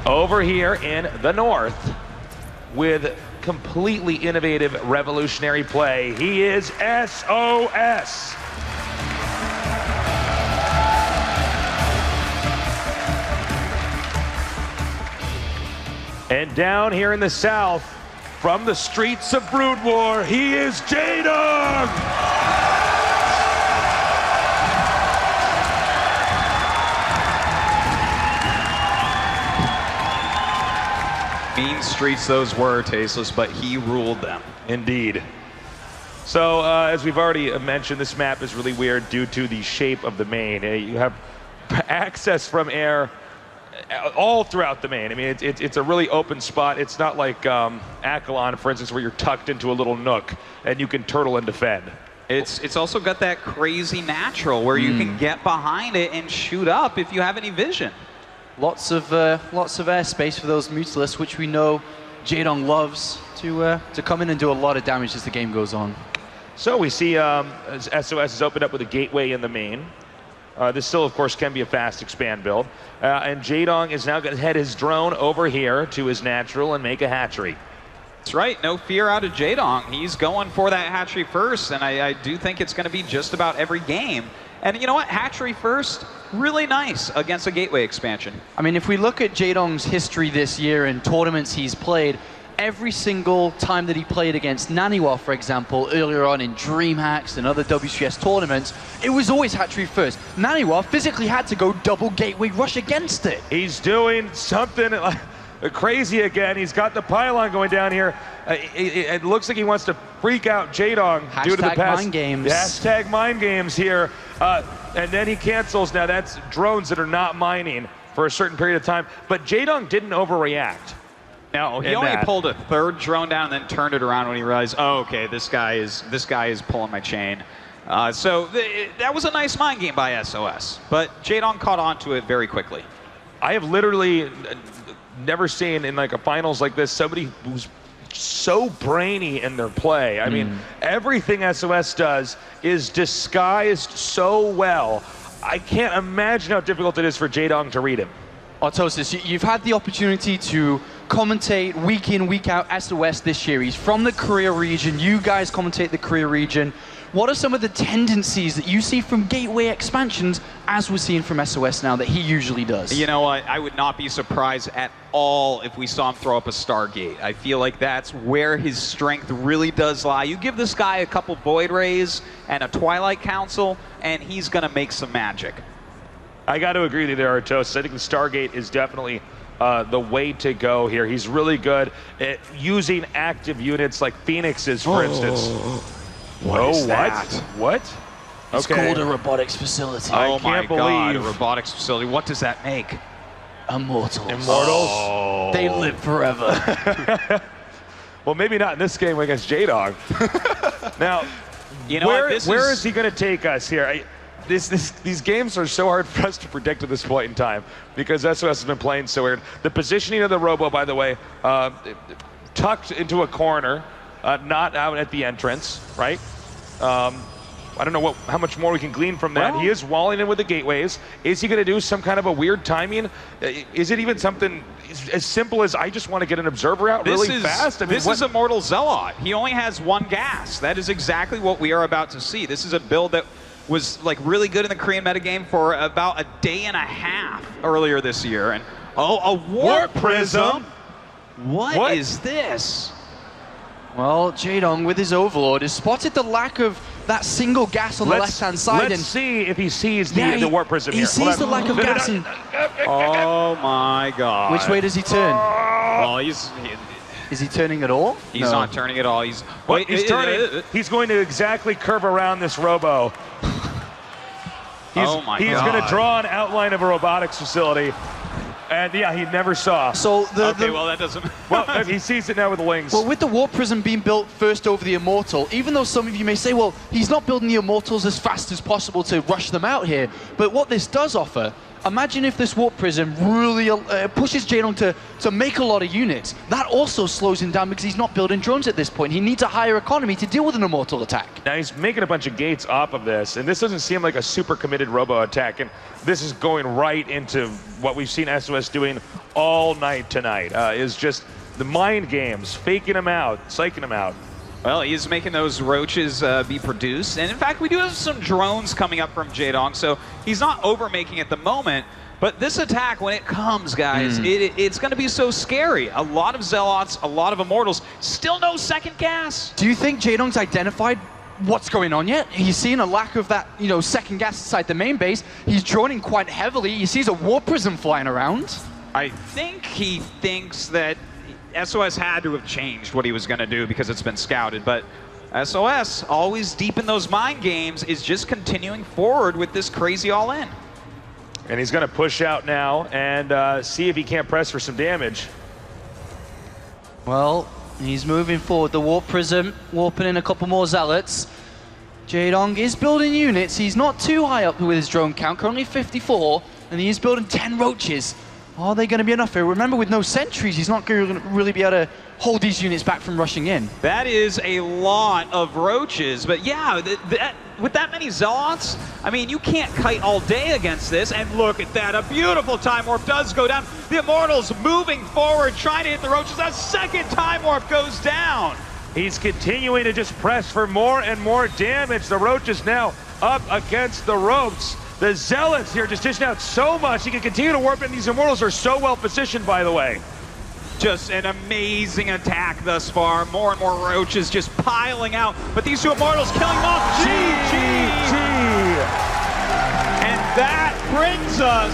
Over here in the north, with completely innovative, revolutionary play, he is s0s. And down here in the south, from the streets of Brood War, he is Jaedong! Mean streets those were, Tasteless, but he ruled them. Indeed. So, as we've already mentioned, this map is really weird due to the shape of the main. You have access from air all throughout the main. I mean, it's a really open spot. It's not like Akalon, for instance, where you're tucked into a little nook and you can turtle and defend. It's also got that crazy natural where you can get behind it and shoot up if you have any vision. Lots of airspace for those Mutalisks, which we know Jaedong loves to come in and do a lot of damage as the game goes on. So we see as s0s is opened up with a gateway in the main. This still, of course, can be a fast expand build. And Jaedong is now going to head his drone over here to his natural and make a hatchery. That's right, no fear out of Jaedong. He's going for that hatchery first, and I do think it's going to be just about every game. And you know what? Hatchery first, really nice against a gateway expansion. I mean, if we look at Jaedong's history this year in tournaments he's played, every single time that he played against Naniwa, for example, earlier on in DreamHacks and other WCS tournaments, it was always hatchery first. Naniwa physically had to go double gateway rush against it. He's doing something crazy again. He's got the pylon going down here. It looks like he wants to freak out Jaedong due to the past. Mind games. Hashtag mind games here. And then he cancels. Now that's drones that are not mining for a certain period of time. But Jaedong didn't overreact. No, he only pulled a third drone down and then turned it around when he realized, oh, okay, this guy is pulling my chain. So that was a nice mind game by s0s, but Jaedong caught on to it very quickly. I have literally never seen in like a finals like this somebody who's so brainy in their play. I mean, everything s0s does is disguised so well. I can't imagine how difficult it is for Jaedong to read him. Artosis, you've had the opportunity to commentate week in, week out s0s this year. He's from the Korea region. You guys commentate the Korea region. What are some of the tendencies that you see from gateway expansions as we're seeing from s0s now that he usually does? You know what? I would not be surprised at all if we saw him throw up a Stargate. I feel like that's where his strength really does lie. You give this guy a couple Void Rays and a Twilight Council, and he's going to make some magic. I got to agree with you there, Artosis. I think the Stargate is definitely the way to go here. He's really good at using active units like Phoenixes, for instance. What is that? What? It's called a robotics facility. Oh my God, a robotics facility. What does that make? Immortals. Immortals? Oh. They live forever. Well, maybe not in this game against Jaedong. Now, you know where is he going to take us here? These games are so hard for us to predict at this point in time because s0s has been playing so weird. The positioning of the robo, by the way, tucked into a corner, not out at the entrance, right? I don't know how much more we can glean from that. Well, he is walling in with the gateways. Is he going to do some kind of a weird timing? Is it even something as simple as I just want to get an observer out really fast? I mean, this is Immortal Zealot. He only has one gas. That is exactly what we are about to see. This is a build that was like really good in the Korean metagame for about a day and a half earlier this year. And oh, a Warp Prism? What is this? Well, Jaedong with his Overlord has spotted the lack of that single gas on the left-hand side. Let's see if he sees the Warp Prism here. He sees the lack of gas. Oh my God. Which way does he turn? Well, is he turning at all? He's not turning at all. He's turning. He's going to exactly curve around this robo. He's going to draw an outline of a robotics facility. And yeah, he never saw. So well, that doesn't. Well, he sees it now with the wings. Well, with the Warp Prism being built first over the Immortal, even though some of you may say, well, he's not building the Immortals as fast as possible to rush them out here. But what this does offer, imagine if this Warp Prism really pushes Jaedong to make a lot of units. That also slows him down because he's not building drones at this point. He needs a higher economy to deal with an Immortal attack. Now he's making a bunch of gates off of this, and this doesn't seem like a super committed robo attack. And this is going right into what we've seen s0s doing all night tonight. Is just the mind games, faking them out, psyching them out. Well, he's making those roaches be produced. And in fact, we do have some drones coming up from Jaedong, so he's not overmaking at the moment. But this attack, when it comes, guys, it's going to be so scary. A lot of Zealots, a lot of Immortals, still no second gas. Do you think Jaedong's identified what's going on yet? He's seen a lack of that, second gas inside the main base. He's droning quite heavily. He sees a Warp Prism flying around. I think he thinks that SOS had to have changed what he was going to do because it's been scouted, but SOS, always deep in those mind games, is just continuing forward with this crazy all-in. And he's going to push out now and see if he can't press for some damage. Well, he's moving forward. The Warp Prism, warping in a couple more Zealots. Jaedong is building units. He's not too high up with his drone count, currently 54, and he is building 10 roaches. Are they going to be enough here? Remember, with no sentries, he's not going to really be able to hold these units back from rushing in. That is a lot of roaches, but yeah, with that many Zealots, I mean, you can't kite all day against this, and look at that, a beautiful Time Warp does go down. The Immortals moving forward, trying to hit the roaches. A second Time Warp goes down. He's continuing to just press for more and more damage. The roaches now up against the ropes. The Zealots here just dishing out so much. He can continue to warp in. These Immortals are so well positioned, by the way. Just an amazing attack thus far. More and more roaches just piling out. But these two Immortals killing them off. GG! GG! And that brings us